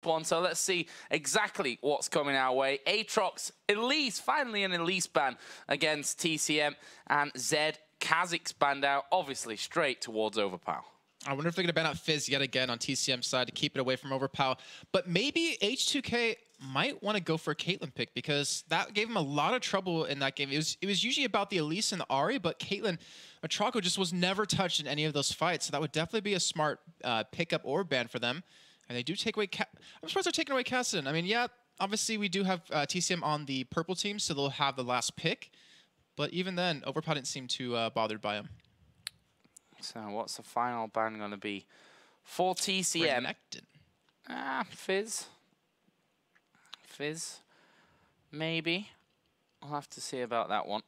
one, so let's see exactly what's coming our way. Aatrox, Elise, finally an Elise ban against TCM, and Zed, Kha'Zix banned out, obviously straight towards Overpow. I wonder if they're going to ban out Fizz yet again on TCM side to keep it away from Overpow. But maybe H2K might want to go for a Caitlyn pick because that gave him a lot of trouble in that game. It was usually about the Elise and the Ahri, but Caitlyn, Motroco just was never touched in any of those fights. So that would definitely be a smart pickup or ban for them. And they do take away... I'm surprised they're taking away Kassadin. I mean, yeah, obviously we do have TCM on the purple team, so they'll have the last pick. But even then, Overpow didn't seem too bothered by him. So what's the final ban going to be for TCM? Fizz. Fizz. Maybe. I'll have to see about that one.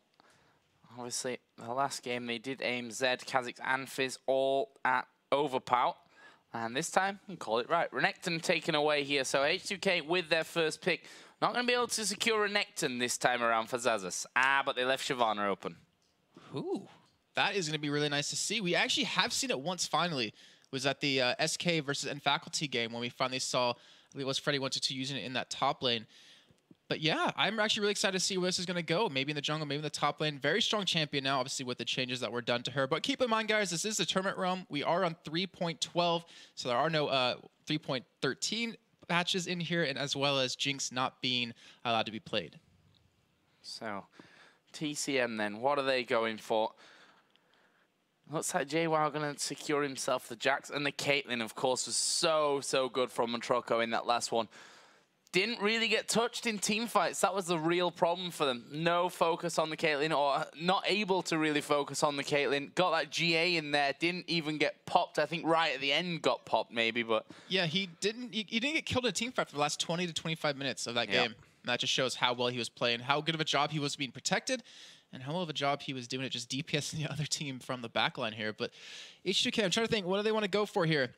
Obviously, the last game they did aim Zed, Kha'Zix, and Fizz all at Overpow. And this time, you can call it right. Renekton taken away here. So H2K with their first pick. Not going to be able to secure Renekton this time around for Xaxus. But they left Shyvana open. Ooh, that is going to be really nice to see. We actually have seen it once finally. It was at the SK versus N-Faculty game when we finally saw, I believe it was Freddy 1-2 using it in that top lane. But yeah, I'm actually really excited to see where this is going to go. Maybe in the jungle, maybe in the top lane. Very strong champion now, obviously, with the changes that were done to her. But keep in mind, guys, this is the tournament realm. We are on 3.12, so there are no 3.13 patches in here, and as well as Jinx not being allowed to be played. So, TCM then, what are they going for? Looks like Jwaow going to secure himself the Jax, and the Caitlyn, of course, was so good from Motroco in that last one. Didn't really get touched in team fights. That was the real problem for them. No focus on the Caitlyn, or not able to really focus on the Caitlyn. Got that GA in there. Didn't even get popped. I think right at the end got popped maybe, but... Yeah, he didn't get killed in a team fight for the last 20 to 25 minutes of that game. And that just shows how well he was playing, how good of a job he was being protected, and how well of a job he was doing it just DPSing the other team from the backline here. But H2K, I'm trying to think, what do they want to go for here?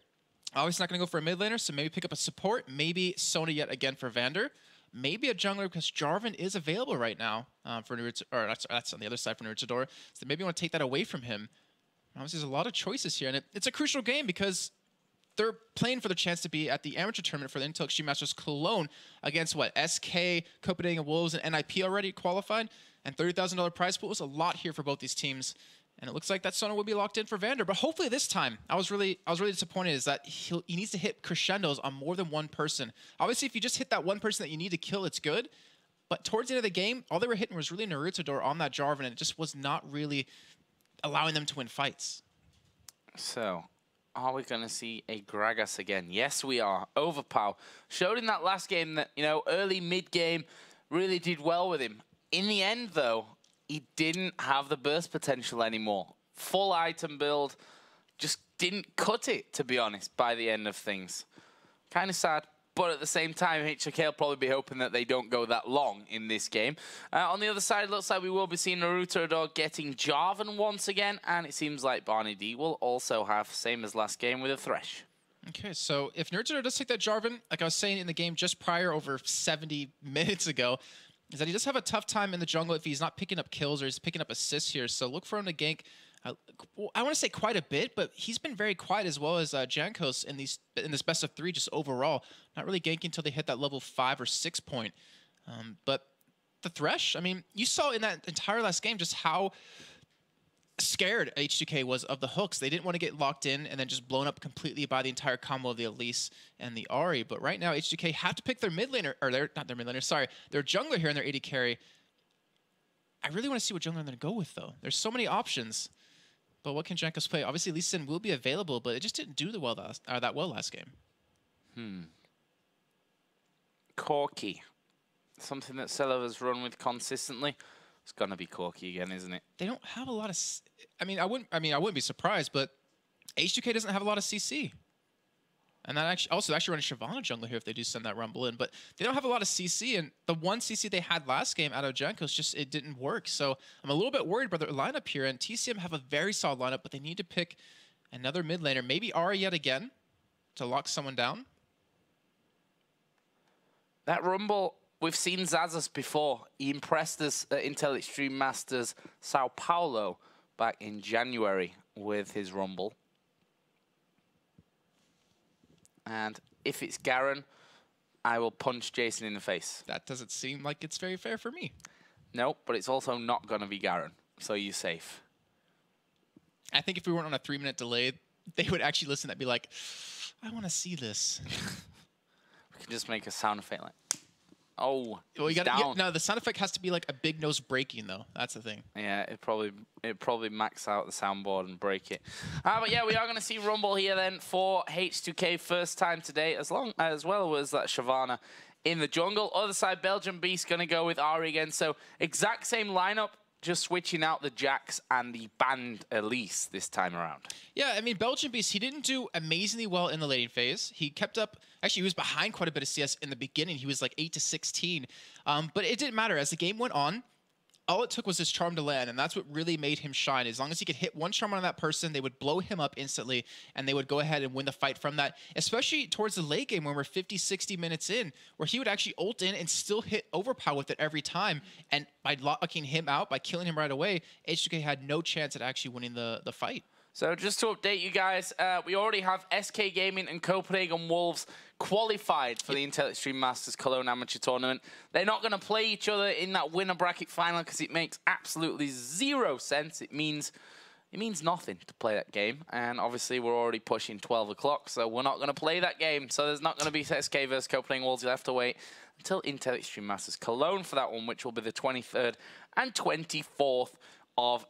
Obviously not going to go for a mid laner, so maybe pick up a support. Maybe Sona yet again for Vander. Maybe a jungler because Jarvan is available right now for Naruterador, or that's on the other side for Naruterador. So maybe you want to take that away from him. Obviously, there's a lot of choices here, and it's a crucial game because they're playing for the chance to be at the amateur tournament for the Intel Extreme Masters Cologne against what, SK, Copenhagen Wolves, and NIP already qualified, and $30,000 prize pool was a lot here for both these teams. And it looks like that Sona will be locked in for Vander. But hopefully this time, I was really disappointed is that he needs to hit crescendos on more than one person. Obviously, if you just hit that one person that you need to kill, it's good. But towards the end of the game, all they were hitting was really Naruterador on that Jarvan, and it just was not really allowing them to win fights. So, are we going to see a Gragas again? Yes, we are. Overpow showed in that last game that, you know, early, mid-game really did well with him. In the end, though, he didn't have the burst potential anymore. Full item build, just didn't cut it, to be honest, by the end of things. Kind of sad, but at the same time, H2K will probably be hoping that they don't go that long in this game. On the other side, it looks like we will be seeing Naruterador getting Jarvan once again, and it seems like BarneyD will also have, same as last game, with a Thresh. Okay, so if Naruterador does take that Jarvan, like I was saying in the game just prior, over 70 minutes ago, is that he does have a tough time in the jungle if he's not picking up kills or he's picking up assists here. So look for him to gank, I want to say quite a bit, but he's been very quiet as well as Jankos in this best of 3 just overall. Not really ganking until they hit that level 5 or 6 point. But the Thresh, I mean, you saw in that entire last game just how scared H2K was of the hooks. They didn't want to get locked in and then just blown up completely by the entire combo of the Elise and the Ahri. But right now, H2K have to pick their mid laner, or not their mid laner, sorry, their jungler here in their AD carry. I really want to see what jungler they're going to go with, though. There's so many options. But what can Jankos play? Obviously, Lee Sin will be available, but it just didn't do that well last game. Corki. Something that Celaver's run with consistently. It's gonna be Corki again, isn't it? They don't have a lot of. I wouldn't be surprised, but H2K doesn't have a lot of CC, and that actually running Shyvana jungle here if they do send that Rumble in. But they don't have a lot of CC, and the one CC they had last game out of Jankos it didn't work. So I'm a little bit worried about their lineup here. And TCM have a very solid lineup, but they need to pick another mid laner, maybe Ahri yet again, to lock someone down. That Rumble. We've seen Xaxus before. He impressed us at Intel Extreme Masters Sao Paulo back in January with his Rumble. And if it's Garen, I will punch Jason in the face. That doesn't seem like it's very fair for me. Nope, but it's also not going to be Garen, so you're safe. I think if we weren't on a 3-minute delay, they would actually listen and be like, I want to see this. We can just make a sound effect like, oh, well, you down. No, the sound effect has to be like a big nose breaking, though. That's the thing. Yeah, it probably max out the soundboard and break it. But yeah, we are going to see Rumble here then for H2K first time today, as well as that Shyvana in the jungle. Other side, Belgianbeast going to go with Ahri again. So exact same lineup, just switching out the Jax and the banned Elise this time around. Yeah, I mean, Belgianbeast, he didn't do amazingly well in the laning phase. He kept up, actually, he was behind quite a bit of CS in the beginning. He was like 8 to 16. But it didn't matter. As the game went on, all it took was his charm to land, and that's what really made him shine. As long as he could hit one charm on that person, they would blow him up instantly, and they would go ahead and win the fight from that, especially towards the late game when we're 50, 60 minutes in, where he would actually ult in and still hit Overpow with it every time, and by locking him out, by killing him right away, H2K had no chance at actually winning the fight. So just to update you guys, we already have SK Gaming and Copenhagen Wolves qualified for the Intel Extreme Masters Cologne Amateur Tournament. They're not going to play each other in that winner bracket final because it makes absolutely zero sense. It means nothing to play that game. And obviously we're already pushing 12 o'clock, so we're not going to play that game. So there's not going to be SK versus Copenhagen Wolves. You'll have to wait until Intel Extreme Masters Cologne for that one, which will be the 23rd and 24th of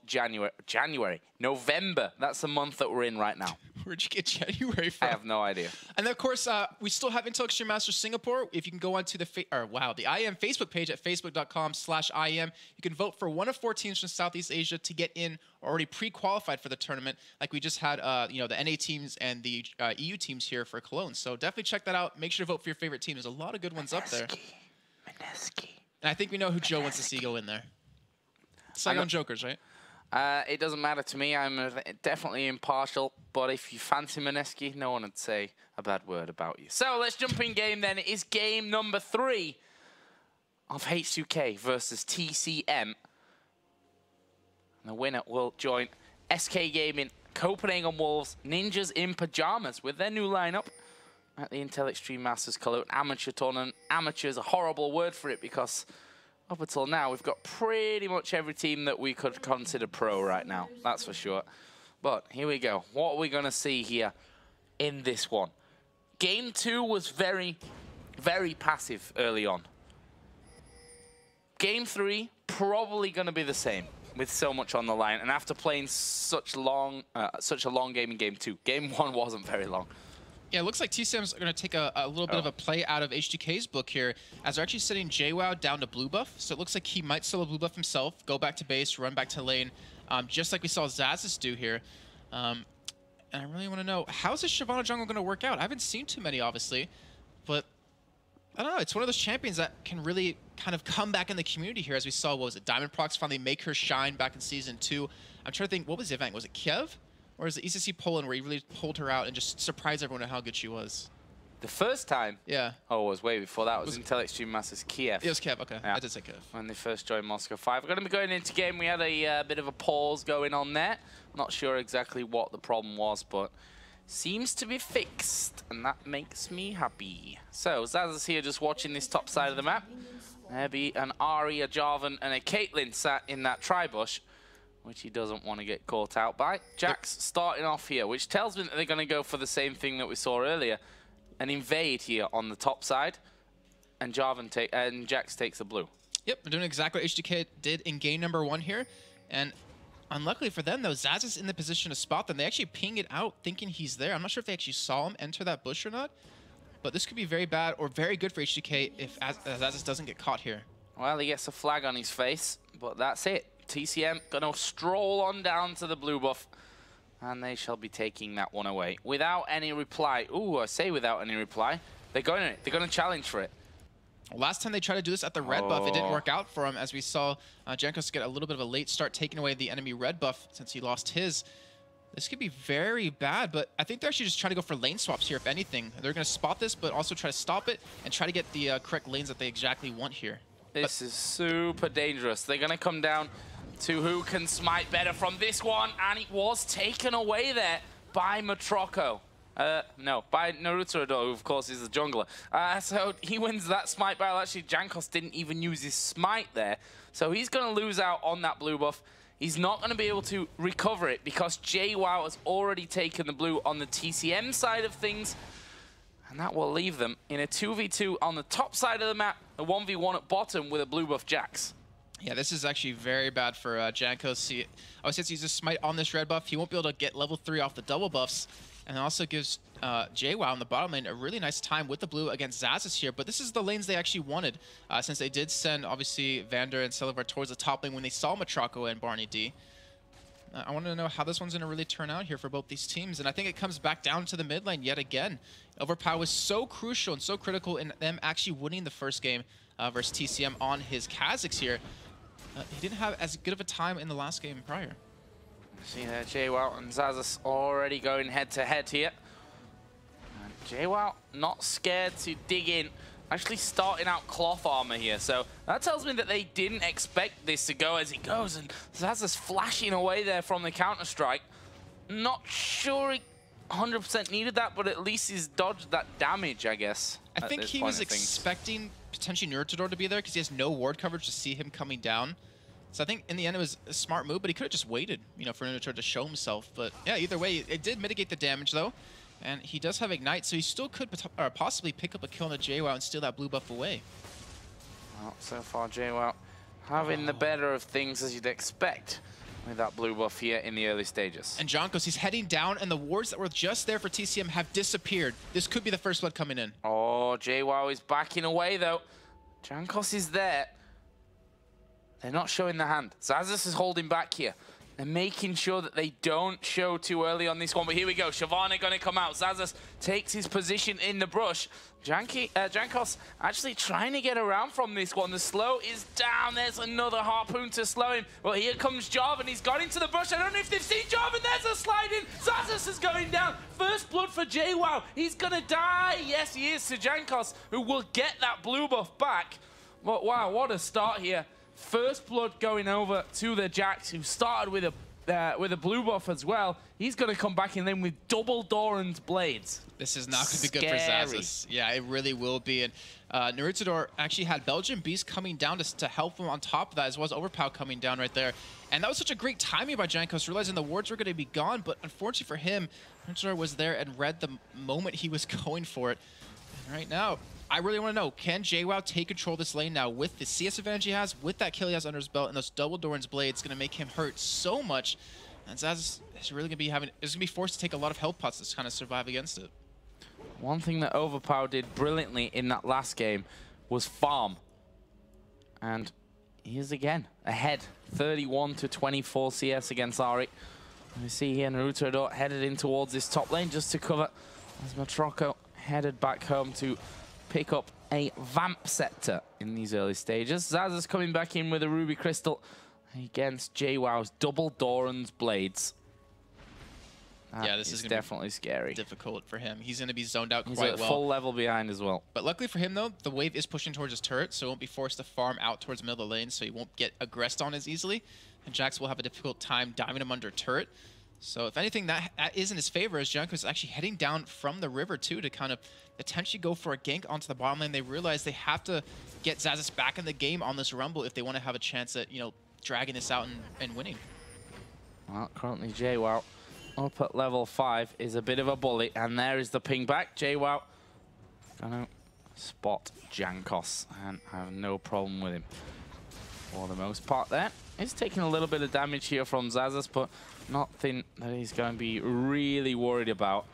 November. That's the month that we're in right now. Where'd you get January from? I have no idea. And then, of course, we still have Intel Extreme Masters Singapore. If you can go onto the IEM Facebook page at facebook.com/IEM, you can vote for one of 4 teams from Southeast Asia to get in already pre-qualified for the tournament. Like we just had, the NA teams and the EU teams here for Cologne. So definitely check that out. Make sure to vote for your favorite team. There's a lot of good ones up there. And I think we know who Joe wants to see go in there. Saigon Jokers, right? It doesn't matter to me. I'm definitely impartial. But if you fancy Mineski, no one would say a bad word about you. So let's jump in game then. It is game number 3 of H2K versus TCM. And the winner will join SK Gaming, Copenhagen Wolves, Ninjas in Pajamas with their new lineup at the Intel Extreme Masters Cologne Amateur Tournament. Amateur is a horrible word for it because up until now, we've got pretty much every team that we could consider pro right now. That's for sure. But here we go. What are we going to see here in this one? Game 2 was very, very passive early on. Game 3, probably going to be the same with so much on the line. And after playing such a long game in Game 2, Game 1 wasn't very long. Yeah, it looks like TCM's going to take a little bit of a play out of H2K's book here, as they're actually sending Jwaow down to blue buff. So it looks like he might solo blue buff himself, go back to base, run back to lane, just like we saw Xaxus do here. And I really want to know, how's this Shyvana jungle going to work out? I haven't seen too many, obviously, but I don't know. It's one of those champions that can really kind of come back in the community here, as we saw, what was it, Diamond Procs finally make her shine back in Season 2. I'm trying to think, what was the event? Was it Kiev? Or is it ECC Poland where he really pulled her out and just surprised everyone at how good she was? The first time? Yeah. Oh, it was way before that. It was Intel Extreme Masters Kiev. It was Kiev, okay. Yeah. I did say Kiev. When they first joined Moscow 5. We're going to be going into game. We had a bit of a pause going on there. Not sure exactly what the problem was, but seems to be fixed. And that makes me happy. So, Xaxus here just watching this top side of the map. Maybe an Ahri, a Jarvan, and a Caitlyn sat in that tri-bush, which he doesn't want to get caught out by. Jax starting off here, which tells me that they're going to go for the same thing that we saw earlier. An invade here on the top side, and Jax takes the blue. Yep, they're doing exactly what H2K did in game number 1 here. And unluckily for them, though, Xaxus is in the position to spot them. They actually ping it out thinking he's there. I'm not sure if they actually saw him enter that bush or not. But this could be very bad or very good for H2K if Xaxus doesn't get caught here. Well, he gets a flag on his face, but that's it. TCM gonna stroll on down to the blue buff, and they shall be taking that one away without any reply. Ooh, I say without any reply. They're going to challenge for it. Last time they tried to do this at the red buff, it didn't work out for him, as we saw Jankos get a little bit of a late start taking away the enemy red buff since he lost his. This could be very bad, but I think they're actually just trying to go for lane swaps here, if anything. They're going to spot this, but also try to stop it and try to get the correct lanes that they exactly want here. This is super dangerous. They're going to come down to who can smite better from this one, and it was taken away there by Motroco. No, by Naruterador, who of course is the jungler. So he wins that smite battle. Actually, Jankos didn't even use his smite there. So he's going to lose out on that blue buff. He's not going to be able to recover it because Jwaow has already taken the blue on the TCM side of things. And that will leave them in a 2v2 on the top side of the map, a 1v1 at bottom with a blue buff Jax. Yeah, this is actually very bad for Jankos. Obviously, he uses smite on this red buff. He won't be able to get level 3 off the double buffs. And it also gives Jwaow in the bottom lane a really nice time with the blue against Xaxus here. But this is the lanes they actually wanted, since they did send, obviously, Vander and Celaver towards the top lane when they saw Motroco and BarneyD. I want to know how this one's going to really turn out here for both these teams. And I think it comes back down to the mid lane yet again. Overpow was so crucial and so critical in them actually winning the first game versus TCM on his Kha'Zix here. He didn't have as good of a time in the last game prior. See there, Jwaow and Xaxus already going head-to-head here. And Jwaow not scared to dig in, actually starting out cloth armor here. So that tells me that they didn't expect this to go as it goes. And Xaxus flashing away there from the counter-strike. Not sure he 100% needed that, but at least he's dodged that damage, I guess. I think he was expecting potentially Naruterador to be there because he has no ward coverage to see him coming down. So I think in the end it was a smart move, but he could have just waited, you know, for Naruterador to show himself. But yeah, either way, it did mitigate the damage though. And he does have Ignite, so he still could possibly pick up a kill on the Jwaow and steal that blue buff away. Well, so far Jwaow having the better of things as you'd expect with that blue buff here in the early stages. And Jankos, he's heading down, and the wards that were just there for TCM have disappeared. This could be the first blood coming in. Oh, Jwaow is backing away though. Jankos is there. They're not showing the hand. Xaxus is holding back here. They're making sure that they don't show too early on this one. But here we go. Shyvana going to come out. Xaxus takes his position in the brush. Jankos actually trying to get around from this one. The slow is down. There's another harpoon to slow him. Well, here comes Jwaow, and he's got into the brush. I don't know if they've seen Jwaow, and there's a slide in. Xaxus is going down. First blood for Jwaow. He's going to die. Yes, he is, to Jankos, who will get that blue buff back. But wow, what a start here. First blood going over to the Jax, who started with a blue buff as well. He's going to come back in then with double Doran's blades. This is not going to be good for Xaxus. Yeah, it really will be. And Naruterador actually had Belgianbeast coming down to help him on top of that, as well as Overpow coming down right there. And that was such a great timing by Jankos, realizing the wards were going to be gone. But unfortunately for him, Naruterador was there and read the moment he was going for it. And right now, I really want to know, can Jwaow take control of this lane now with the CS advantage he has, with that kill he has under his belt, and those double Doran's blades going to make him hurt so much. And Xaxus is really going to be forced to take a lot of health pots to kind of survive against it. One thing that Overpow did brilliantly in that last game was farm. And he is again ahead, 31 to 24 CS against Ari. We see here Naruterador headed in towards this top lane just to cover, as Motroco headed back home to pick up a Vamp Scepter in these early stages. Xaxus coming back in with a Ruby Crystal against Jwow's double Doran's blades. Yeah, this is definitely scary. Difficult for him. He's going to be zoned out quite well. well. He's a full level behind as well. But luckily for him, though, the wave is pushing towards his turret, so he won't be forced to farm out towards the middle of the lane, so he won't get aggressed on as easily. And Jax will have a difficult time diving him under turret. So if anything, that is in his favor, as Jankos is actually heading down from the river, too, to kind of potentially go for a gank onto the bottom lane. They realize they have to get Xaxus back in the game on this rumble if they want to have a chance at, you know, dragging this out and winning. Well, currently Jwaow up at level 5 is a bit of a bully, and there is the ping back. Jwaow gonna spot Jankos and have no problem with him for the most part there. He's taking a little bit of damage here from Xaxus, but nothing that he's going to be really worried about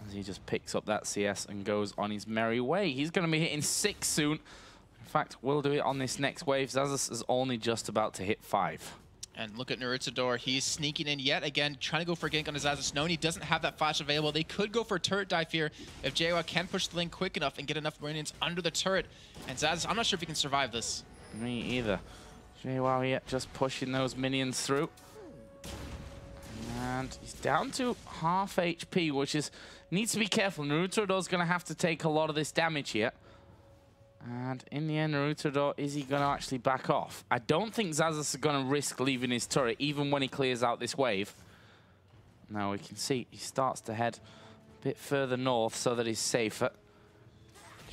as he just picks up that CS and goes on his merry way. He's going to be hitting 6 soon. In fact, we'll do it on this next wave. Xaxus is only just about to hit 5. And look at Naruterador. He's sneaking in yet again, trying to go for a gank on his Xaxus. Knowing he doesn't have that flash available. They could go for a turret dive here if Jwaow can push the lane quick enough and get enough minions under the turret. And Xaxus, I'm not sure if he can survive this. Me either. Jwaow here just pushing those minions through. And he's down to half HP, which needs to be careful. Naruterador's going to have to take a lot of this damage here. And in the end, Naruterador, is he going to actually back off? I don't think Xaxus is going to risk leaving his turret, even when he clears out this wave. Now we can see he starts to head bit further north so that he's safer.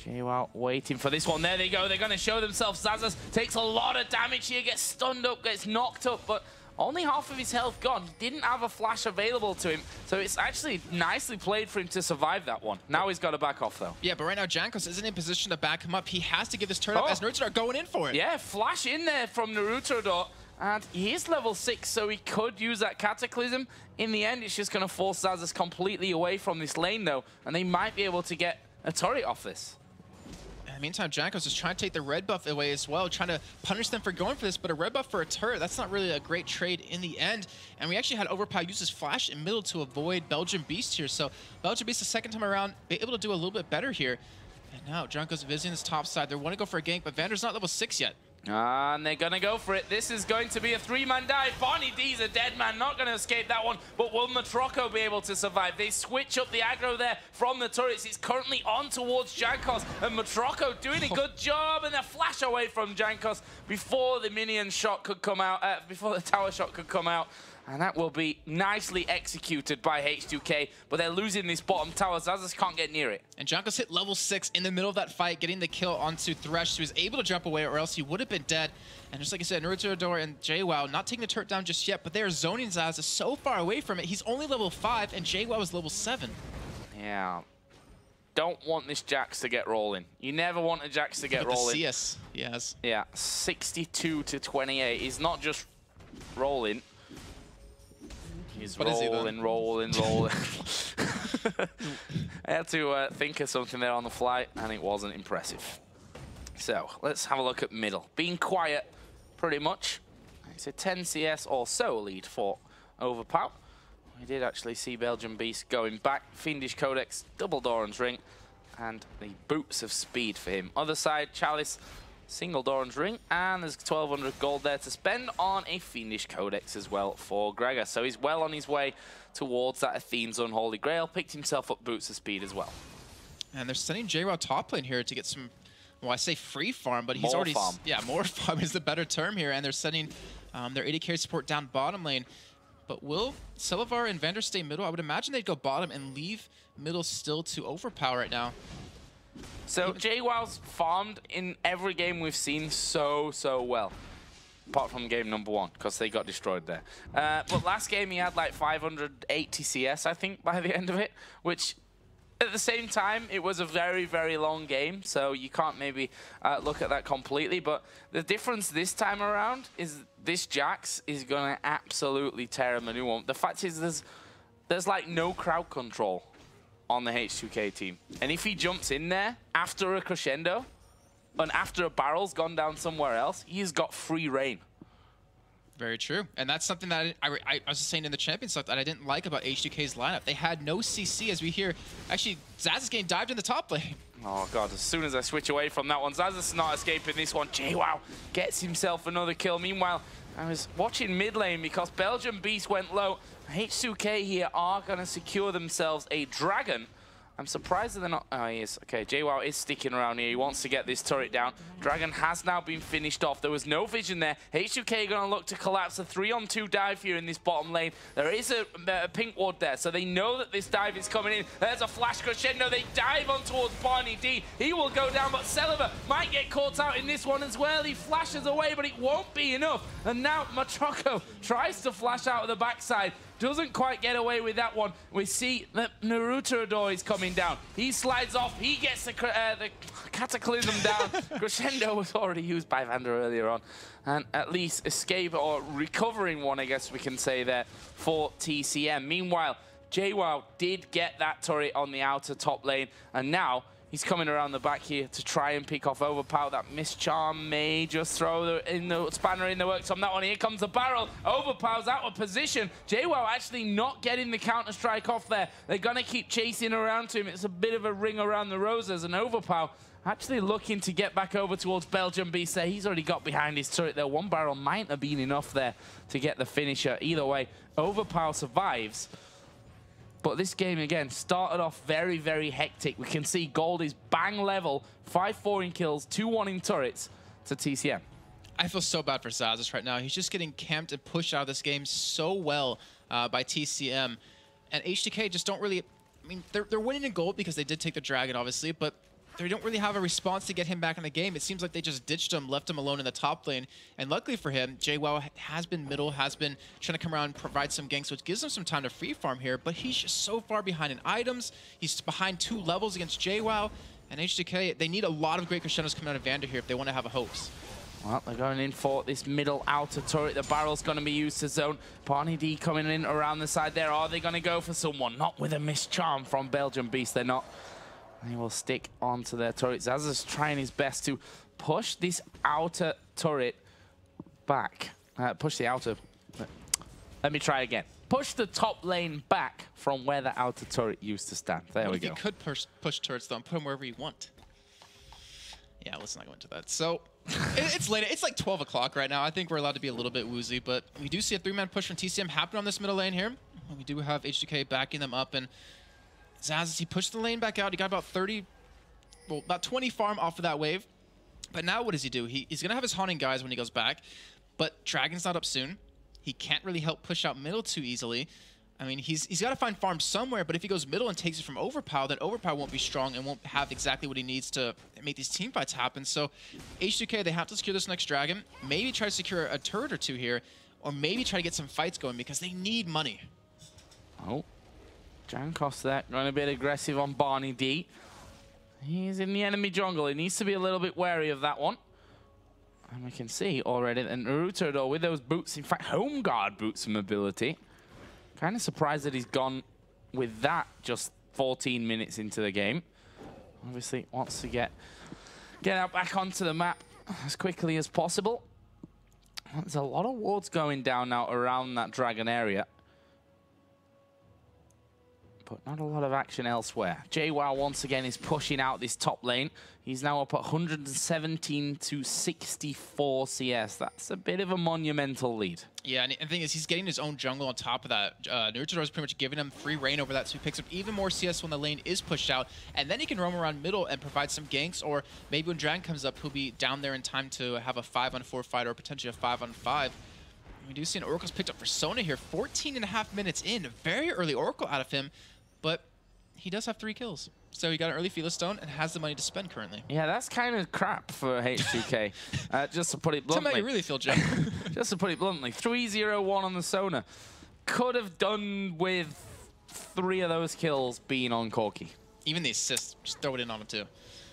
Jwaow waiting for this one. There they go. They're going to show themselves. Xaxus takes a lot of damage here, gets stunned up, gets knocked up, but only half of his health gone. Didn't have a flash available to him, so it's actually nicely played for him to survive that one. Now he's got to back off, though. Yeah, but right now Jankos isn't in position to back him up. He has to give this turn up as Naruterador going in for it. Yeah, flash in there from Naruterador. And he is level 6, so he could use that Cataclysm. In the end, it's just going to force Xaxus completely away from this lane, though, and they might be able to get a turret off this. In the meantime, Jankos is trying to take the red buff away as well, trying to punish them for going for this, but a red buff for a turret, that's not really a great trade in the end. And we actually had Overpow use his flash in middle to avoid Belgianbeast here, so Belgianbeast the second time around, be able to do a little bit better here. And now Jankos visiting this top side. They want to go for a gank, but Vander's not level 6 yet. And they're going to go for it. This is going to be a 3-man dive. BarneyD's a dead man, not going to escape that one. But will Motroco be able to survive? They switch up the aggro there from the turrets. It's currently on towards Jankos. And Motroco doing a good job. And they flash away from Jankos before the minion shot could come out, before the tower shot could come out. And that will be nicely executed by H2K, but they're losing this bottom tower. Xaxus can't get near it. And Jankos hit level 6 in the middle of that fight, getting the kill onto Thresh. So he was able to jump away, or else he would have been dead. And just like I said, Naruterador and Jwaow not taking the turret down just yet, but they are zoning Xaxus so far away from it. He's only level 5, and Jwaow is level 7. Yeah. Don't want this Jax to get rolling. You never want a Jax to get rolling. The CS, yes. Yeah, 62 to 28. He's not just rolling. He's rolling. I had to think of something there on the fly, and it wasn't impressive. So, let's have a look at middle. Being quiet, pretty much. It's a 10 CS or so lead for Overpow. We did actually see Belgianbeast going back. Fiendish Codex, double Doran's Ring, and the boots of speed for him. Other side, Chalice, single Doran's Ring, and there's 1,200 gold there to spend on a Fiendish Codex as well for Gregor. So he's well on his way towards that Athene's Unholy Grail. Picked himself up boots of speed as well. And they're sending Jwaow top lane here to get some, well, I say free farm, but he's more already... farm. Yeah, more farm is the better term here. And they're sending their AD carry support down bottom lane. But will Celaver and Vander stay middle? I would imagine they'd go bottom and leave middle still to Overpow right now. So Jwow's farmed in every game we've seen so well. Apart from game number 1, because they got destroyed there. But last game he had like 580 CS, I think, by the end of it, which at the same time, it was a very long game, so you can't maybe look at that completely. But the difference this time around is this Jax is going to absolutely tear him a new one. The fact is there's like no crowd control on the H2K team. And if he jumps in there after a crescendo and after a barrel's gone down somewhere else, he's got free reign. Very true. And that's something that I was just saying in the champion stuff that I didn't like about H2K's lineup. They had no CC, as we hear. Actually, Xaxus getting dived in the top lane. Oh, God. As soon as I switch away from that one, Xaxus is not escaping this one. Jwaow gets himself another kill. Meanwhile, I was watching mid lane because Belgianbeast went low. H2K here are going to secure themselves a dragon. I'm surprised that they're not... Oh, he is. Okay, Jwaow is sticking around here. He wants to get this turret down. Dragon has now been finished off. There was no vision there. H2K going to look to collapse a 3-on-2 dive here in this bottom lane. There is a pink ward there, so they know that this dive is coming in. There's a flash crescendo. They dive on towards BarneyD. He will go down, but Celaver might get caught out in this one as well. He flashes away, but it won't be enough. And now Motroco tries to flash out of the backside. Doesn't quite get away with that one. We see that Naruterador is coming down. He slides off. He gets the Cataclysm down. Crescendo was already used by Vander earlier on. And at least escape, or recovering one, I guess we can say there, for TCM. Meanwhile, Jwaow did get that turret on the outer top lane. And now he's coming around the back here to try and pick off Overpow. That Mischarm may just throw the spanner in the works on that one. Here comes the barrel. Overpow's out of position. Jwaow actually not getting the counter-strike off there. They're going to keep chasing around to him. It's a bit of a ring around the roses. And Overpow actually looking to get back over towards Belgianbeast there. He's already got behind his turret there. One barrel might have been enough there to get the finisher. Either way, Overpow survives. But this game, again, started off very hectic. We can see gold is bang level, 5-4 in kills, 2-1 in turrets to TCM. I feel so bad for Xaxus right now. He's just getting camped and pushed out of this game so well by TCM. And H2K just don't really I mean, they're winning in gold because they did take the Dragon, obviously, but they don't really have a response to get him back in the game. It seems like they just ditched him, left him alone in the top lane. And luckily for him, Jwaow has been middle, has been trying to come around and provide some ganks, which gives him some time to free farm here. But he's just so far behind in items. He's behind 2 levels against Jwaow. And H2K, they need a lot of great crescendos coming out of Vander here if they want to have a hopes. Well, they're going in for this middle outer turret. The barrel's going to be used to zone. BarneyD coming in around the side there. Are they going to go for someone? Not with a missed charm from Belgianbeast. They're not. They will stick onto their turrets. Xaxus trying his best to push this outer turret back. Push the outer... Let me try again. Push the top lane back from where the outer turret used to stand. There we go. You could push turrets, though, and put them wherever you want. Yeah, let's not go into that. So, it's late. It's like 12 o'clock right now. I think we're allowed to be a little bit woozy, but we do see a 3-man push from TCM happen on this middle lane here. We do have H2K backing them up, and Xaxus, he pushed the lane back out. He got about 20 farm off of that wave. But now what does he do? He's going to have his haunting guys when he goes back, but Dragon's not up soon. He can't really help push out middle too easily. I mean, he's got to find farm somewhere, but if he goes middle and takes it from Overpow, then Overpow won't be strong and won't have exactly what he needs to make these team fights happen. So H2K, they have to secure this next Dragon, maybe try to secure a turret or 2 here, or maybe try to get some fights going because they need money. Oh. Jankos there, going a bit aggressive on BarneyD. He's in the enemy jungle. He needs to be a little bit wary of that one. And we can see already that Naruterador with those boots, in fact, home guard boots mobility. Kind of surprised that he's gone with that just 14 minutes into the game. Obviously wants to get out back onto the map as quickly as possible. There's a lot of wards going down now around that Dragon area, but not a lot of action elsewhere. Jwaow once again is pushing out this top lane. He's now up at 117 to 64 CS. That's a bit of a monumental lead. Yeah, and the thing is, he's getting his own jungle on top of that. Naruterador is pretty much giving him free reign over that, so he picks up even more CS when the lane is pushed out, and then he can roam around middle and provide some ganks, or maybe when Dragon comes up, he'll be down there in time to have a 5-on-4 fight or potentially a 5-on-5. We do see an Oracle's picked up for Sona here, 14.5 minutes in. A very early Oracle out of him, but he does have 3 kills. So he got an early Felis Stone and has the money to spend currently. Yeah, that's kind of crap for H2K. Just to put it bluntly. Tell me how you really feel, Jack. Just to put it bluntly, 3-0-1 on the Sona. Could have done with 3 of those kills being on Corki. Even the assists, just throw it in on him too.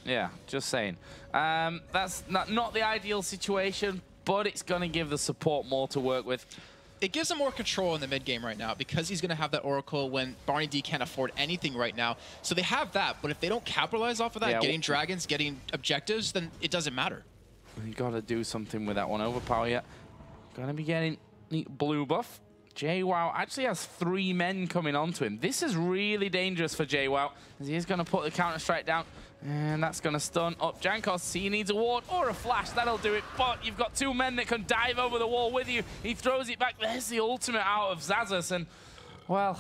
Yeah, just saying. That's not the ideal situation, but it's going to give the support more to work with. It gives him more control in the mid game right now because he's going to have that Oracle when BarneyD can't afford anything right now. So they have that, but if they don't capitalize off of that, getting dragons, getting objectives, then it doesn't matter. You got to do something with that one. Overpow yet. Going to be getting blue buff. Jwaow actually has 3 men coming onto him. This is really dangerous for Jwaow, as he is going to put the counter-strike down. And that's going to stun up Jankos. He needs a ward or a flash. That'll do it. But you've got 2 men that can dive over the wall with you. He throws it back. There's the ultimate out of Xaxus. And, well,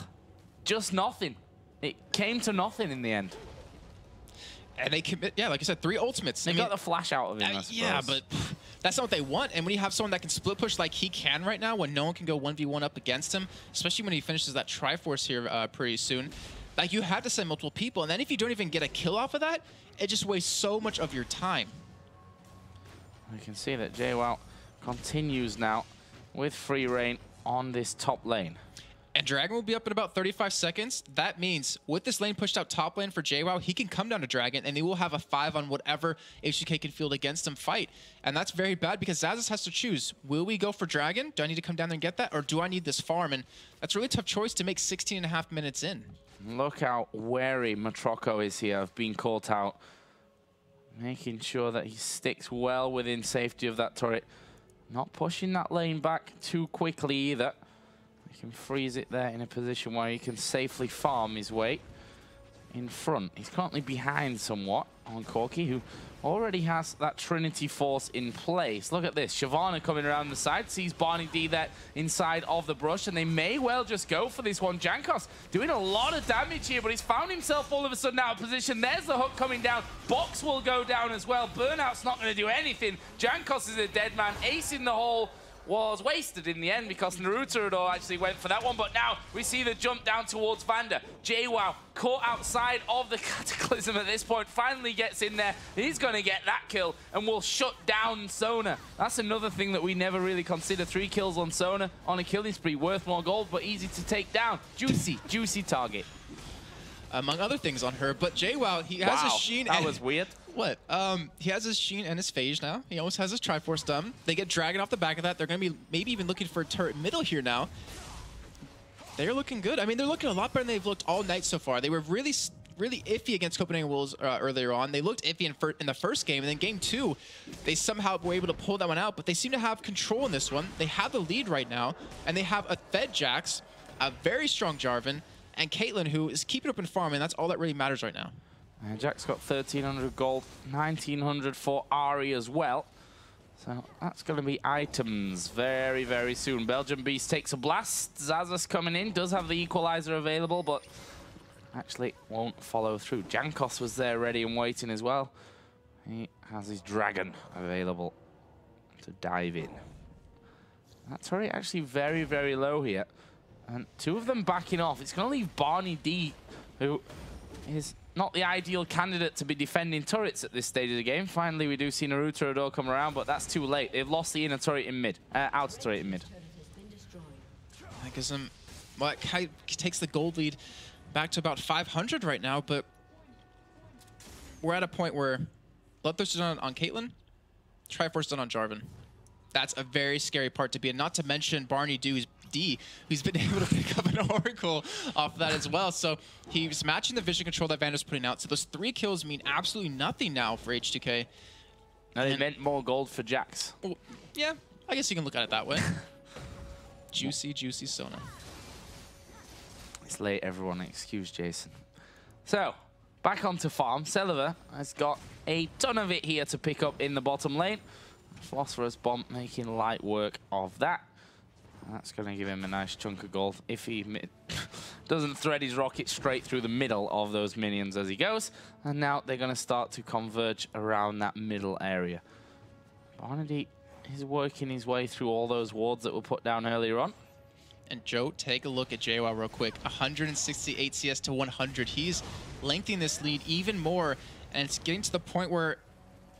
just nothing. It came to nothing in the end. And they commit, yeah, like I said, 3 ultimates. They got the flash out of him, I suppose. Yeah, but that's not what they want. And when you have someone that can split push like he can right now, when no one can go 1v1 up against him, especially when he finishes that Triforce here pretty soon, like, you have to send multiple people, and then if you don't even get a kill off of that, it just wastes so much of your time. We can see that Jwaow continues now with free reign on this top lane. And Dragon will be up in about 35 seconds. That means with this lane pushed out top lane for Jwaow, he can come down to Dragon, and they will have a 5 on whatever H2K can field against him fight. And that's very bad because Xaxus has to choose. Will we go for Dragon? Do I need to come down there and get that? Or do I need this farm? And that's a really tough choice to make 16.5 minutes in. Look how wary Motroco is here of being caught out. Making sure that he sticks well within safety of that turret. Not pushing that lane back too quickly either. He can freeze it there in a position where he can safely farm his way in front. He's currently behind somewhat on Corki, who already has that Trinity Force in place. Look at this. Shyvana coming around the side, sees BarneyD there inside of the brush, and they may well just go for this one. Jankos doing a lot of damage here, but he's found himself all of a sudden out of position. There's the hook coming down. Box will go down as well. Burnout's not going to do anything. Jankos is a dead man. Ace in the hole. was wasted in the end because Naruterador actually went for that one. But now we see the jump down towards Vander. Jwaow caught outside of the Cataclysm at this point, finally gets in there. He's going to get that kill and will shut down Sona. That's another thing that we never really consider. 3 kills on Sona on a killing spree, worth more gold, but easy to take down. Juicy, juicy target. Among other things on her, but Jwaow, he has his Sheen. That was weird. What? He has his Sheen and his Phage now. He almost has his Triforce done. They get Dragon off the back of that. They're going to be maybe even looking for a turret middle here now. They're looking good. I mean, they're looking a lot better than they've looked all night so far. They were really iffy against Copenhagen Wolves earlier on. They looked iffy in the first game, and then game 2, they somehow were able to pull that one out, but they seem to have control in this one. They have the lead right now, and they have a fed Jax, a very strong Jarvan, and Caitlyn, who is keeping up in farm, and that's all that really matters right now. And Jack's got 1,300 gold, 1,900 for Ari as well. So that's going to be items very, very soon. Belgianbeast takes a blast. Xaxus coming in, does have the equalizer available, but actually won't follow through. Jankos was there ready and waiting as well. He has his dragon available to dive in. That turret actually very, very low here. And 2 of them backing off. It's going to leave BarneyD, who is not the ideal candidate to be defending turrets at this stage of the game. Finally, we do see Naruterador come around, but that's too late. They've lost the inner turret in mid, outer turret in mid. That gives them, well, it takes the gold lead back to about 500 right now, but we're at a point where Bloodthirst is done on Caitlyn, Triforce done on Jarvan. That's a very scary part to be in, not to mention BarneyD, who's been able to pick up an Oracle off of that as well. So he's matching the vision control that Vander's putting out. So those 3 kills mean absolutely nothing now for H2K. And it meant more gold for Jax. Well, yeah, I guess you can look at it that way. Juicy, juicy Sona. It's late, everyone. Excuse Jason. So, back onto farm. Celaver has got a ton of it here to pick up in the bottom lane. Phosphorus Bomb making light work of that. That's going to give him a nice chunk of gold if he doesn't thread his rocket straight through the middle of those minions as he goes. And now they're going to start to converge around that middle area. BarneyD is working his way through all those wards that were put down earlier on. And Joe, take a look at Jwaow real quick. 168 CS to 100. He's lengthening this lead even more, and it's getting to the point where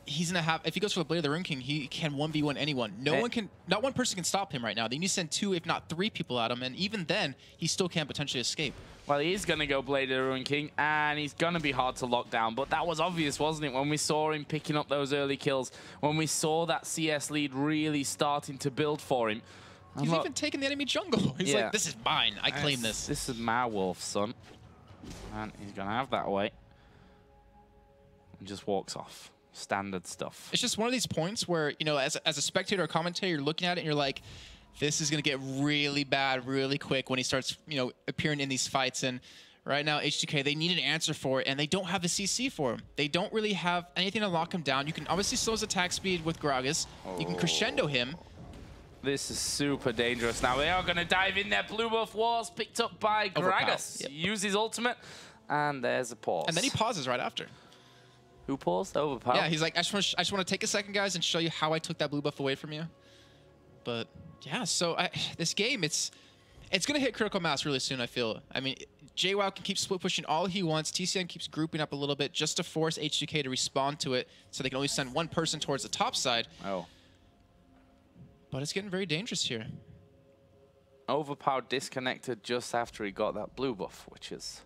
he's gonna have, if he goes for the Blade of the Rune King, he can 1v1 anyone. Not one person can stop him right now. They need to send 2, if not 3 people at him, and even then, he still can't potentially escape. Well, he is gonna go Blade of the Rune King, and he's gonna be hard to lock down, but that was obvious, wasn't it? When we saw him picking up those early kills, when we saw that CS lead really starting to build for him. He's even taking the enemy jungle. He's like, this is mine. I claim this. This is my wolf, son. And he's gonna have that away. And just walks off. Standard stuff. It's just one of these points where, you know, as a spectator or commentator, you're looking at it and you're like, this is going to get really bad really quick when he starts, you know, appearing in these fights. And right now, H2K, they need an answer for it, and they don't have a CC for him. They don't really have anything to lock him down. You can obviously slow his attack speed with Gragas. You can crescendo him. This is super dangerous. Now they are going to dive in there. Blue buff was picked up by Gragas. Yep. Use his ultimate, and there's a pause. And then he pauses right after. Who paused? Overpow. Yeah, he's like, I just want to take a second, guys, and show you how I took that blue buff away from you. But yeah, so this game, it's going to hit critical mass really soon, I feel. I mean, Jwaow can keep split pushing all he wants. TCM keeps grouping up a little bit just to force H2K to respond to it, so they can only send 1 person towards the top side. Oh. But it's getting very dangerous here. Overpow disconnected just after he got that blue buff, which is...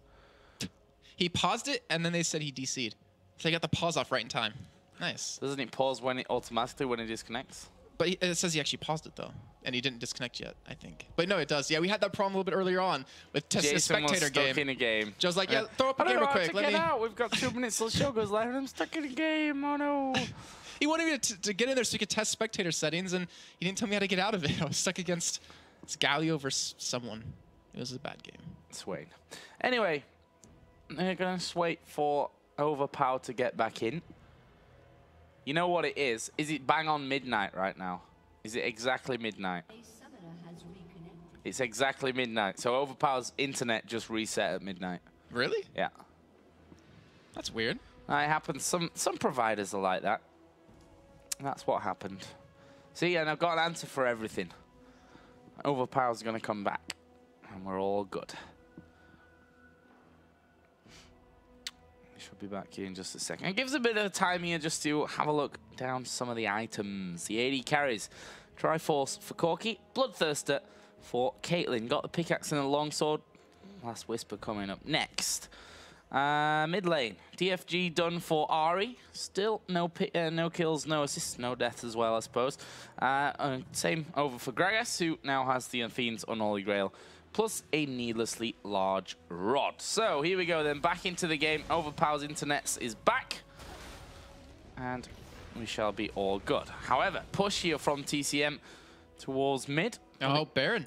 He paused it, and then they said he DC'd. So he got the pause off right in time. Nice. Doesn't it pause when it automatically when it disconnects? But it says he actually paused it, though. And he didn't disconnect yet, I think. But no, it does. Yeah, we had that problem a little bit earlier on with testing a spectator game. Stuck in a game. Joe's like, yeah, throw up a game real quick. Let me get out. We've got 2 minutes till the show goes live, and I'm stuck in a game. Oh, no. He wanted me to get in there so he could test spectator settings, and he didn't tell me how to get out of it. I was stuck against Galio versus someone. It was a bad game. Swain. Anyway, they're going to wait for Overpow to get back in. You know what it is? Is it bang on midnight right now? Is it exactly midnight? It's exactly midnight. So Overpow's internet just reset at midnight. Really? Yeah. That's weird. It happens. Some providers are like that. That's what happened. See, and I've got an answer for everything. Overpow's going to come back, and we're all good. We should be back here in just a second. It gives a bit of time here just to have a look down some of the items. The AD carries. Triforce for Corki. Bloodthirster for Caitlyn. Got the pickaxe and a longsword. Last Whisper coming up next. Mid lane, DFG done for Ari. Still no kills, no assists, no deaths as well, I suppose. Same over for Gragas, who now has the Athene's Unholy Grail, plus a needlessly large rod. So here we go then, back into the game. Overpow's internets is back, and we shall be all good. However, push here from TCM towards mid. Oh, Baron.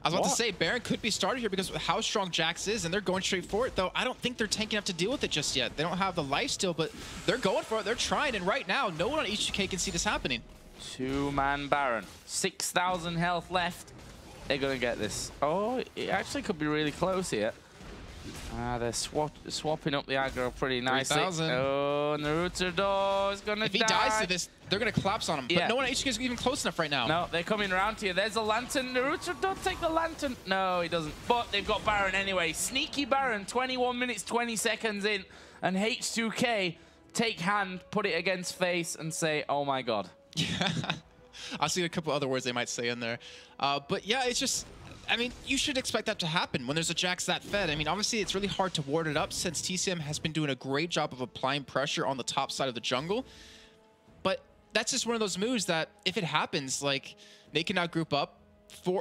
I was about to say, Baron could be started here because of how strong Jax is, and they're going straight for it, though I don't think they're tanking enough to deal with it just yet. They don't have the life steal, but they're going for it. They're trying, and right now, no one on H2K can see this happening. Two-man Baron. 6,000 health left. They're going to get this. Oh, it actually could be really close here. They're swapping up the aggro pretty nicely. 3,000. Oh, Naruterador is going to die. If he dies to this, they're going to collapse on him. Yeah. But no one at HK is even close enough right now. No, they're coming around here. There's a lantern. Naruterador, take the lantern. No, he doesn't. But they've got Baron anyway. Sneaky Baron, 21 minutes, 20 seconds in. And H2K take hand, put it against face, and say, oh my god. Yeah. I'll see a couple other words they might say in there. But yeah, it's just... I mean, you should expect that to happen when there's a Jax that fed. I mean, obviously, it's really hard to ward it up since TCM has been doing a great job of applying pressure on the top side of the jungle. But that's just one of those moves that, if it happens, like, they can now group up.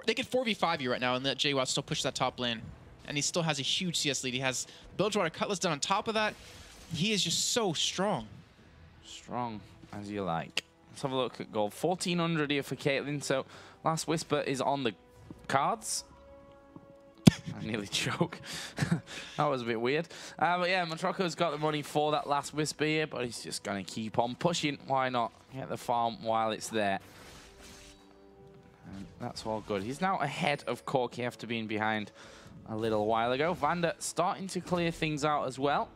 They can 4v5 you right now and let Jwaow still push that top lane. And he still has a huge CS lead. He has Bilgewater Cutlass done on top of that. He is just so strong. Strong as you like. Let's have a look at gold. 1,400 here for Caitlyn. So, Last Whisper is on the cards. I nearly choke. That was a bit weird. But yeah, Motroco's got the money for that Last Whisper here, but he's just going to keep on pushing. Why not? Get the farm while it's there. And that's all good. He's now ahead of Corki after being behind a little while ago. Vander starting to clear things out as well.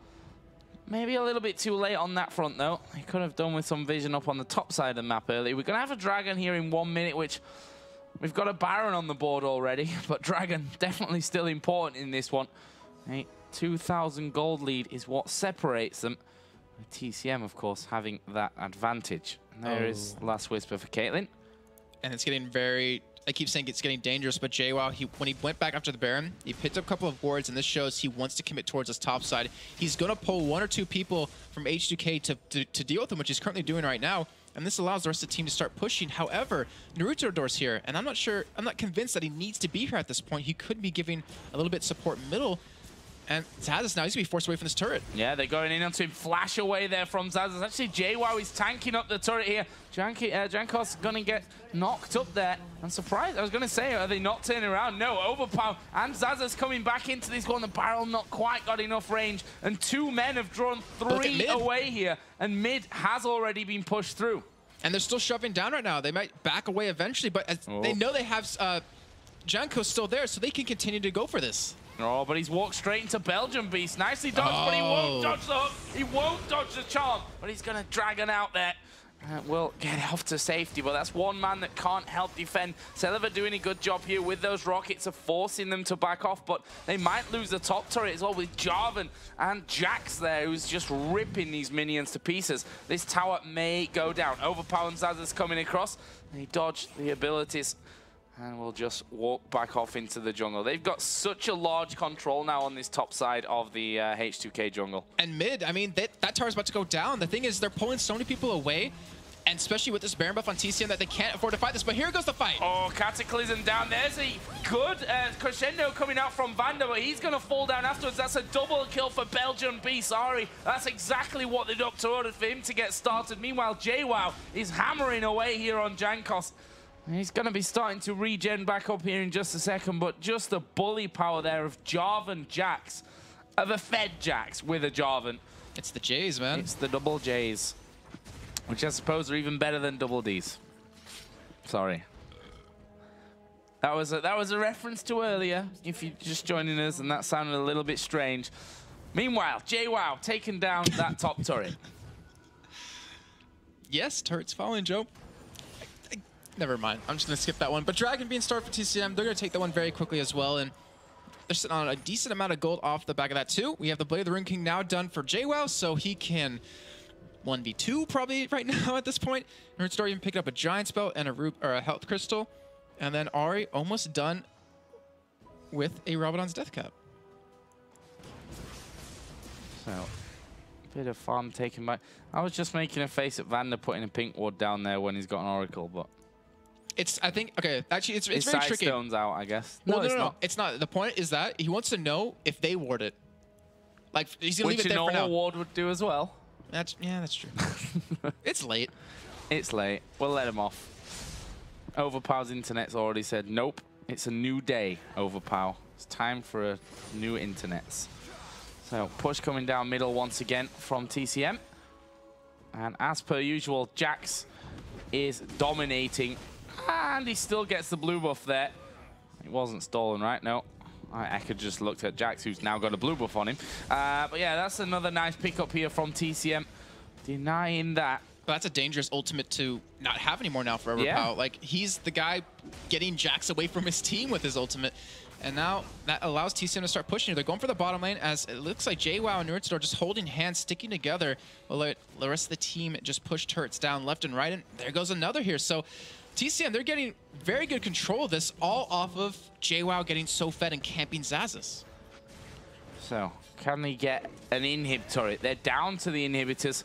Maybe a little bit too late on that front, though. He could have done with some vision up on the top side of the map earlier. We're going to have a Dragon here in 1 minute, which... We've got a Baron on the board already, but Dragon definitely still important in this one. A 2,000 gold lead is what separates them. With TCM, of course, having that advantage. And there is Last Whisper for Caitlyn. And it's getting very... I keep saying it's getting dangerous, but Jwaow, when he went back after the Baron, he picked up a couple of wards, and this shows he wants to commit towards his top side. He's going to pull 1 or 2 people from H2K to deal with him, which he's currently doing right now. And this allows the rest of the team to start pushing. However, Naruterador's here, and I'm not convinced that he needs to be here at this point. He could be giving a little bit support middle. And Xaxus now, he's going to be forced away from this turret. Yeah, they're going in onto him. Flash away there from Xaxus. Actually, Jwaow is tanking up the turret here. Jankos going to get knocked up there. I'm surprised. I was going to say, are they not turning around? No, Overpow and Xaxus coming back into this one. The barrel not quite got enough range. And 2 men have drawn 3 away here. And mid has already been pushed through. And they're still shoving down right now. They might back away eventually, but they know they have Jankos still there, so they can continue to go for this. Oh, but he's walked straight into Belgianbeast. Nicely dodged, but he won't dodge the hook. He won't dodge the charm, but he's going to Dragon out there. Will get off to safety, but that's one man that can't help defend. Celaver doing a good job here with those rockets of forcing them to back off, but they might lose the top turret as well with Jarvan and Jax there, who's just ripping these minions to pieces. This tower may go down. Overpow and Xaxus coming across. They dodge the abilities and will just walk back off into the jungle. They've got such a large control now on this top side of the H2K jungle. And mid, I mean, that tower's about to go down. The thing is, they're pulling so many people away, and especially with this Baron buff on TCM, that they can't afford to fight this. But here goes the fight. Oh, Cataclysm down. There's a good crescendo coming out from Vander, but he's going to fall down afterwards. That's a double kill for Belgianbeast. Sorry, that's exactly what the doctor ordered for him to get started. Meanwhile, Jwaow is hammering away here on Jankos. He's going to be starting to regen back up here in just a second, but just the bully power there of Jarvan Jax, of a fed Jax with a Jarvan. It's the J's, man. It's the double J's, which I suppose are even better than double D's. Sorry. That was a reference to earlier, if you're just joining us, and that sounded a little bit strange. Meanwhile, Jwaow taking down that top turret. Yes, turret's falling, Joe. Never mind. I'm just going to skip that one. But Dragon being started for TCM, they're going to take that one very quickly as well. And they're sitting on a decent amount of gold off the back of that too. We have the Blade of the Rune King now done for Jwaow, so he can 1v2 probably right now at this point. Naruterador even picked up a Giant Spell and a Health Crystal. And then Ari almost done with a Rabadon's Death Cap. So, bit of farm taken by... I was just making a face at Vander putting a pink ward down there when he's got an Oracle, but... It's, I think, okay, actually, it's very side tricky. Stone's out, I guess. Well, no, it's not. The point is that he wants to know if they ward it. Like, he's going to leave it there for now. Which a normal ward would do as well. Yeah, that's true. It's late. It's late. We'll let him off. Overpow's internet's already said, nope, it's a new day, Overpow. It's time for a new internets. So, push coming down middle once again from TCM. And as per usual, Jax is dominating. And he still gets the blue buff there. It wasn't stolen, right? No. I could just looked at Jax, who's now got a blue buff on him. But yeah, that's another nice pickup here from TCM. Denying that. But that's a dangerous ultimate to not have anymore now for Overpow. Yeah. Like, he's the guy getting Jax away from his team with his ultimate. And now that allows TCM to start pushing. They're going for the bottom lane as it looks like Jwaow and Naruterador just holding hands, sticking together. Well, the rest of the team just push turrets down left and right. And there goes another here. So TCM, they're getting very good control of this, all off of Jwaow getting so fed and camping Xaxus. So, can they get an inhib turret? They're down to the inhibitors.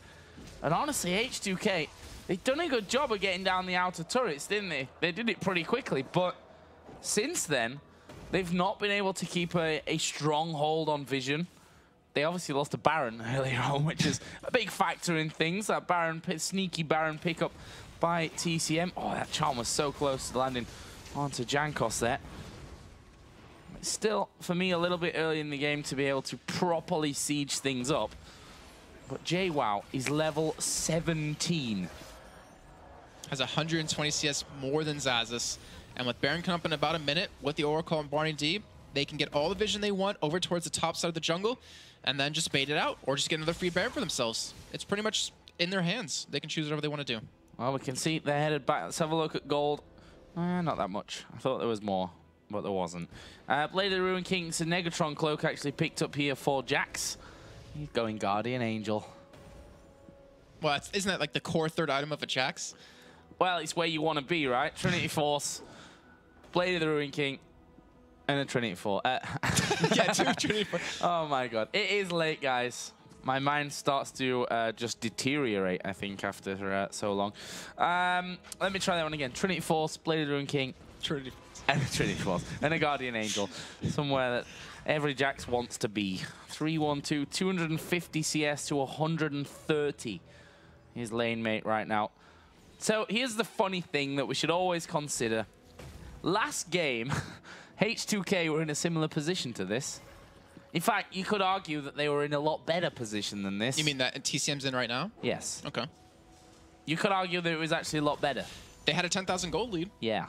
And honestly, H2K, they've done a good job of getting down the outer turrets, didn't they? They did it pretty quickly, but since then, they've not been able to keep a strong hold on Vision. They obviously lost to Baron earlier on, which is a big factor in things. That sneaky Baron pickup by TCM. Oh, that charm was so close to landing onto Jankos there. It's still, for me, a little bit early in the game to be able to properly siege things up. But Jwaow is level 17. Has 120 CS more than Xaxus. And with Baron coming up in about a minute, with the Oracle and BarneyD, they can get all the vision they want over towards the top side of the jungle, and then just bait it out, or just get another free Baron for themselves. It's pretty much in their hands. They can choose whatever they want to do. Well, we can see they're headed back. Let's have a look at gold. Not that much. I thought there was more, but there wasn't. Blade of the Rune King, it's a Negatron cloak actually picked up here for Jax. He's going Guardian Angel. Well, isn't that like the core third item of a Jax? Well, it's where you want to be, right? Trinity Force, Blade of the Rune King, and a Trinity Force. Yeah, two Trinity Force. Oh my god. It is late, guys. My mind starts to just deteriorate, I think, after so long. Let me try that one again. Trinity Force, Blade of the Rune King, Trinity Force. And a Trinity Force, and a Guardian Angel. Somewhere that every Jax wants to be. 3-1-2, 250 CS to 130. His lane mate right now. So here's the funny thing that we should always consider. Last game, H2K were in a similar position to this. In fact, you could argue that they were in a lot better position than this. You mean that TCM's in right now? Yes. Okay. You could argue that it was actually a lot better. They had a 10,000 gold lead. Yeah.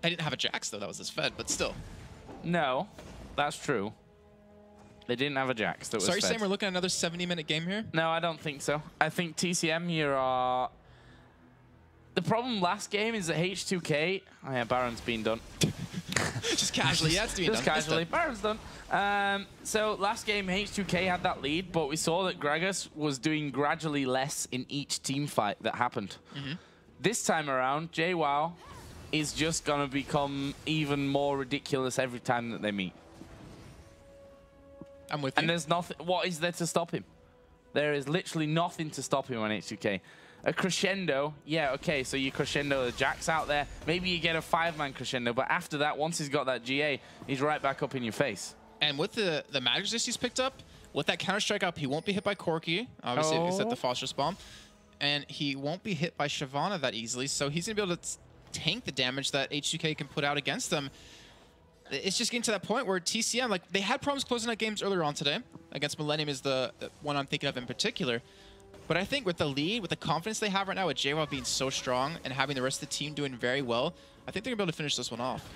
They didn't have a Jax, though. That was his fed, but still. No, that's true. They didn't have a Jax that was So are you fed. saying we're looking at another 70-minute game here? No, I don't think so. I think TCM here are... The problem last game is that H2K... Oh yeah, Baron's been done. Just casually, yeah, it's being Just done. casually, Baron's done. So last game, H2K had that lead, but we saw that Gragas was doing gradually less in each team fight that happened. This time around, Jwaow is just going to become even more ridiculous every time that they meet. I'm with you. And there's nothing. What is there to stop him? There is literally nothing to stop him on H2K. A crescendo, yeah, okay, so you crescendo the Jax out there. Maybe you get a 5-man crescendo, but after that, once he's got that GA, he's right back up in your face. And with the magic resist he's picked up, with that counter-strike up, he won't be hit by Corki. Obviously, if he's at the phosphorus bomb. And he won't be hit by Shyvana that easily, so he's going to be able to tank the damage that H2K can put out against them. It's just getting to that point where TCM, like, they had problems closing out games earlier on today. Against Millennium is the one I'm thinking of in particular. But I think with the lead, with the confidence they have right now, with Jwaow being so strong and having the rest of the team doing very well, I think they're going to be able to finish this one off.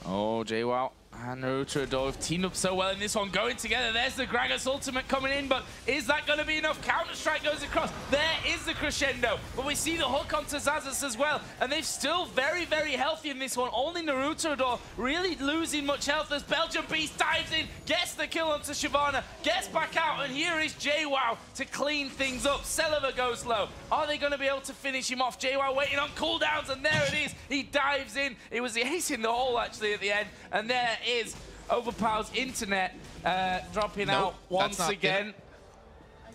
Oh, Jwaow And Naruterador have teamed up so well in this one, going together. There's the Gragas ultimate coming in, but is that going to be enough? Counter-Strike goes across. There is the crescendo, but we see the hook onto Xaxus as well, and they're still very, very healthy in this one. Only Naruterador really losing much health as Belgianbeast dives in, gets the kill onto Shyvana, gets back out, and here is Jwaow to clean things up. Celaver goes low. Are they going to be able to finish him off? Jwaow waiting on cooldowns, and there it is. He dives in. It was the ace in the hole, actually, at the end, and there is Overpow's internet dropping out once again.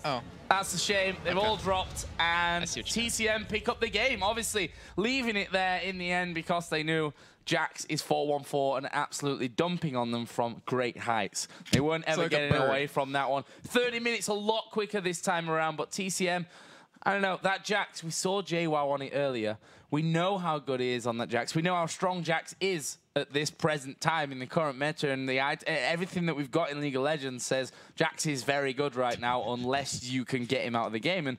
Oh. That's a shame. They've all dropped, and TCM pick up the game, obviously leaving it there in the end because they knew Jax is 4-1-4 and absolutely dumping on them from great heights. They weren't ever getting away from that one. 30 minutes, a lot quicker this time around, but TCM, I don't know, that Jax, we saw Jwaow on it earlier. We know how good he is on that Jax. We know how strong Jax is at this present time in the current meta, and everything that we've got in League of Legends says Jax is very good right now unless you can get him out of the game, and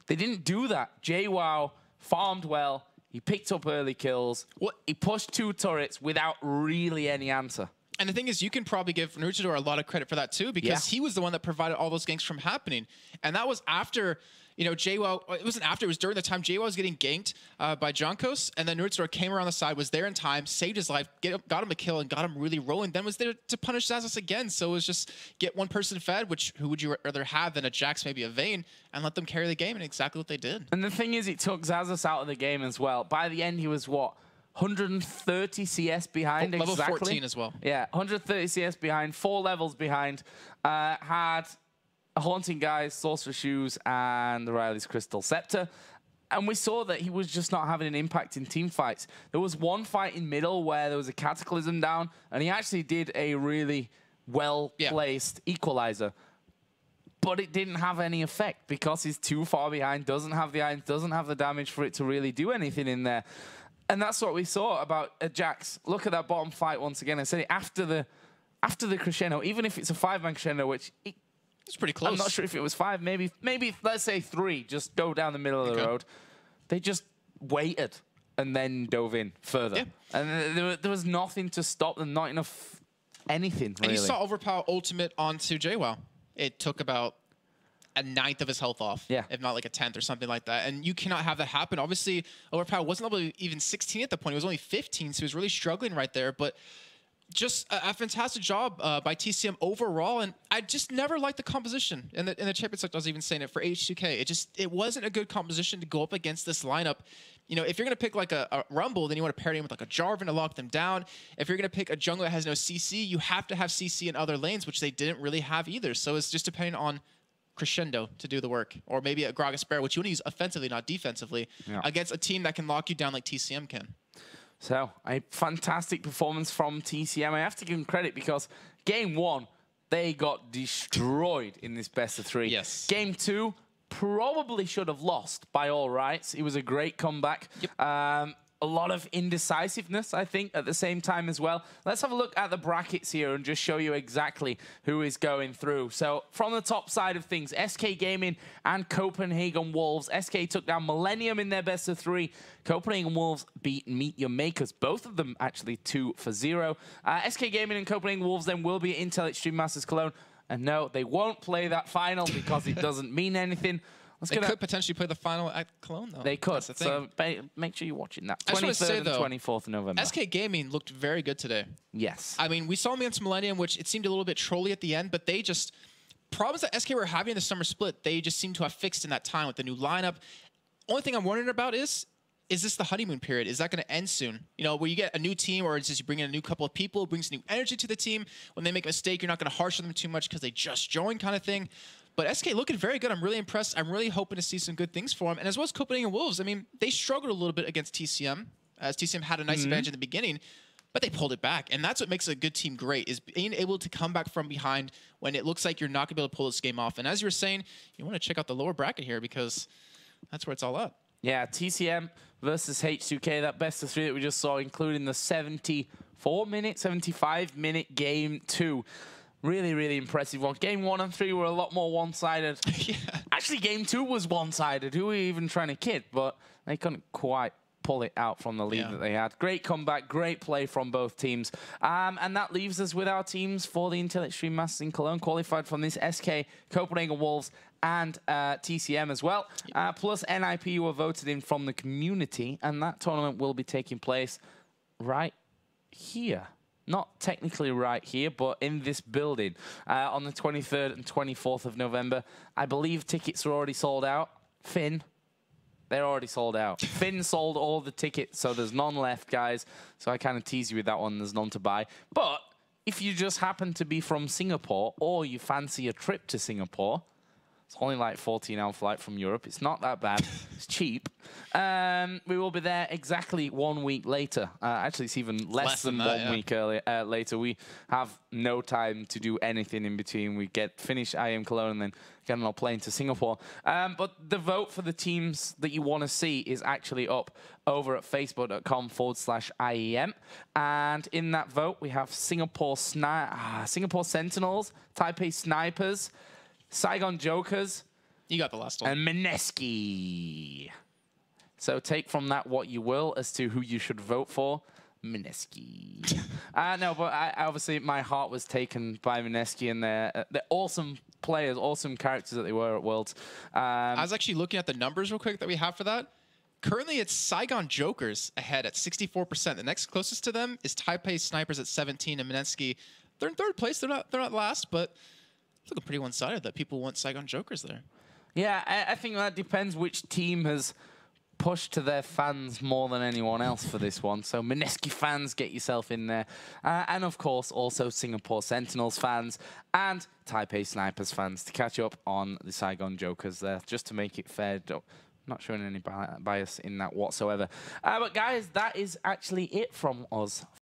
they didn't do that. Jwaow farmed well. He picked up early kills. He pushed 2 turrets without really any answer. And the thing is, you can probably give Naruterador a lot of credit for that too, because he was the one that provided all those ganks from happening. And that was after, you know, Jwaow, it wasn't after, it was during the time Jwaow was getting ganked by Jankos, and then Naruterador came around the side, was there in time, saved his life, got him a kill, and got him really rolling, then was there to punish Xaxus again. So it was just get one person fed, which who would you rather have than a Jax, maybe a Vayne, and let them carry the game, and exactly what they did. And the thing is, it took Xaxus out of the game as well. By the end, he was, what, 130 CS behind, level exactly. 14 as well. Yeah, 130 CS behind, 4 levels behind. Had a Haunting Guys, Sorcerer Shoes, and the Riley's Crystal Scepter. And we saw that he was just not having an impact in team fights. There was one fight in middle where there was a Cataclysm down, and he actually did a really well-placed equalizer. But it didn't have any effect because he's too far behind, doesn't have the irons, doesn't have the damage for it to really do anything in there. And that's what we saw about Jax. Look at that bottom fight once again. I said it after the crescendo, even if it's a 5-man crescendo, which it's pretty close. I'm not sure if it was 5, maybe let's say 3. Just go down the middle of the road. They just waited and then dove in further, and there was nothing to stop them. Not enough anything. Really. And you saw Overpow ultimate onto Jwaow. It took about a 9th of his health off, if not like a 10th or something like that. And you cannot have that happen. Obviously, Overpow wasn't able to even 16 at the point. He was only 15, so he was really struggling right there. But just a fantastic job by TCM overall. And I just never liked the composition. In the Champions League, I was even saying it for H2K. It wasn't a good composition to go up against this lineup. You know, if you're going to pick like a Rumble, then you want to pair him with like a Jarvan to lock them down. If you're going to pick a jungler that has no CC, you have to have CC in other lanes, which they didn't really have either. So it's just depending on crescendo to do the work, or maybe a Gragas Bear, which you want to use offensively, not defensively, against a team that can lock you down like TCM can. So a fantastic performance from TCM. I have to give them credit because game 1, they got destroyed in this best of 3. Yes. Game 2, probably should have lost by all rights. It was a great comeback. A lot of indecisiveness, I think, at the same time as well. Let's have a look at the brackets here and just show you exactly who is going through. So from the top side of things, SK Gaming and Copenhagen Wolves. SK took down Millennium in their best of 3. Copenhagen Wolves beat Meet Your Makers. Both of them actually 2-0. SK Gaming and Copenhagen Wolves then will be at Intel Extreme Masters Cologne. And no, they won't play that final because it doesn't mean anything. They could potentially play the final at Cologne, though. They could. So make sure you're watching that. 23rd and 24th of November. SK Gaming looked very good today. Yes. I mean, we saw them against Millennium, which it seemed a little bit trolly at the end, but they just... Problems that SK were having in the summer split, they just seem to have fixed in that time with the new lineup. Only thing I'm wondering about is this the honeymoon period? Is that going to end soon? You know, where you get a new team, or it's just you bring in a new couple of people, brings new energy to the team. When they make a mistake, you're not going to harsh on them too much because they just joined kind of thing. But SK looking very good. I'm really impressed. I'm really hoping to see some good things for them. And as well as Copenhagen Wolves, I mean, they struggled a little bit against TCM, as TCM had a nice advantage in the beginning, but they pulled it back. And that's what makes a good team great, is being able to come back from behind when it looks like you're not going to be able to pull this game off. And as you were saying, you want to check out the lower bracket here because that's where it's all at. Yeah, TCM versus H2K, that best of 3 that we just saw, including the 75-minute game 2. Really, really impressive one. Game 1 and 3 were a lot more one-sided. Actually, game 2 was one-sided. Who were we even trying to kid? But they couldn't quite pull it out from the lead that they had. Great comeback, great play from both teams. And that leaves us with our teams for the Intel Extreme Masters in Cologne, qualified from this SK, Copenhagen Wolves, and TCM as well, plus NIP who were voted in from the community, and that tournament will be taking place right here. Not technically right here, but in this building on the 23rd and 24th of November. I believe tickets are already sold out. Finn, they're already sold out. Finn sold all the tickets, so there's none left, guys. So I kind of tease you with that one. There's none to buy. But if you just happen to be from Singapore or you fancy a trip to Singapore, it's only like 14-hour flight from Europe. It's not that bad. It's cheap. We will be there exactly 1 week later. Actually, it's even less than that, 1 week later. We have no time to do anything in between. We finish IEM Cologne and then get on a plane to Singapore. But the vote for the teams that you want to see is actually up over at facebook.com/IEM. And in that vote, we have Singapore Sentinels, Taipei Snipers, Saigon Jokers. You got the last one. And Mineski. So take from that what you will as to who you should vote for. Mineski. No, but obviously my heart was taken by Mineski and their awesome players, awesome characters that they were at Worlds. I was actually looking at the numbers real quick that we have for that. Currently, it's Saigon Jokers ahead at 64%. The next closest to them is Taipei Snipers at 17%, and Mineski, they're in third place. They're not last, but it's looking pretty one-sided that people want Saigon Jokers there. Yeah, I think that depends which team has pushed to their fans more than anyone else for this one. So Mineski fans, get yourself in there. And of course, also Singapore Sentinels fans and Taipei Snipers fans to catch up on the Saigon Jokers there, just to make it fair. Not showing any bias in that whatsoever. But guys, that is actually it from us